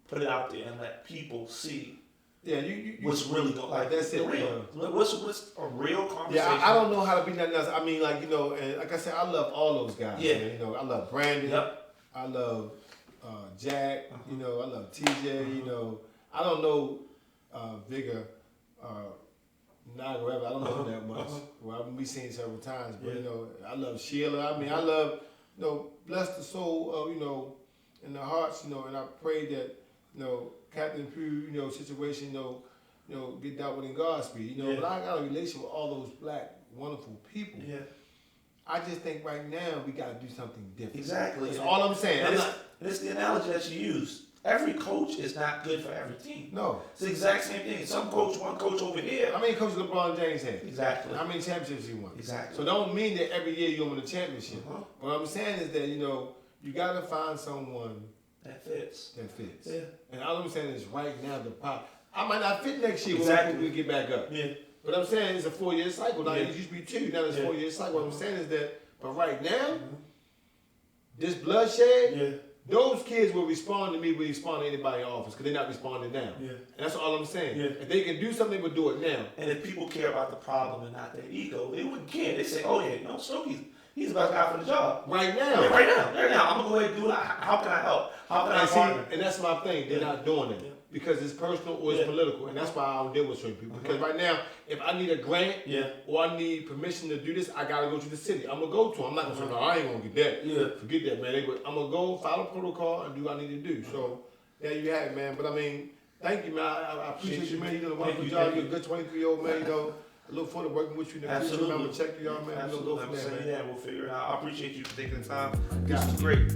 put it out there, and let people see. Yeah, you what's really going like that's it. Real. What's a real conversation? Yeah, I don't know how to be nothing else. I mean, like, you know, and like I said, I love all those guys. Yeah. Man. You know, I love Brandon. Yep. I love Jack. You know, I love TJ. You know, I don't know Vigor, Naga. I don't know him that much. Well, we seen several times, but you know, I love Sheila. I mean, I love, you know, bless the soul of, you know, in the hearts, you know, and I pray that, you know, Captain Pugh, you know, situation, you know, get dealt with in Godspeed, you know. But I got a relationship with all those black, wonderful people. Yeah. I just think right now we got to do something different. Exactly. That's all I'm saying. And it's the analogy that you use. Every coach is not good for every team. No. It's the exact same thing. One coach over here. How many coaches LeBron James had? Exactly. How many championships he won? Exactly. So don't mean that every year you win a championship. What I'm saying is that, you know, you got to find someone that fits. Yeah. And all I'm saying is right now the pop. I might not fit next year exactly. when we get back up. Yeah. But I'm saying it's a 4-year cycle. Now it used to be 2. Now it's a 4-year cycle. What I'm saying is that, but right now, this bloodshed, those kids will respond to me when respond to anybody in office because they're not responding now. Yeah. And that's all I'm saying. Yeah. If they can do something, they would do it now. And if people care about the problem and not their ego, they wouldn't care. They say, oh yeah, you know, Stokey, he's the best guy for the job. Right now. Yeah, right now. I'm going to go ahead and do it. How can I help? How can I partner? And that's my thing. They're not doing it. Because it's personal or it's political, and that's why I don't deal with certain people. Because right now, if I need a grant or I need permission to do this, I gotta go to the city. I'm gonna go to them. I'm not gonna say, no, I ain't gonna get that. Yeah. Forget that, man. I'm gonna go follow protocol and do what I need to do. So there you have it, man. But I mean, thank you, man. I appreciate you, man. You done a wonderful job. You're a good 23-year-old man. You know, I look forward to working with you in the future. I'm gonna check you out, man. Absolutely. I'm saying that. We'll figure it out. I appreciate you for taking the time. This was great.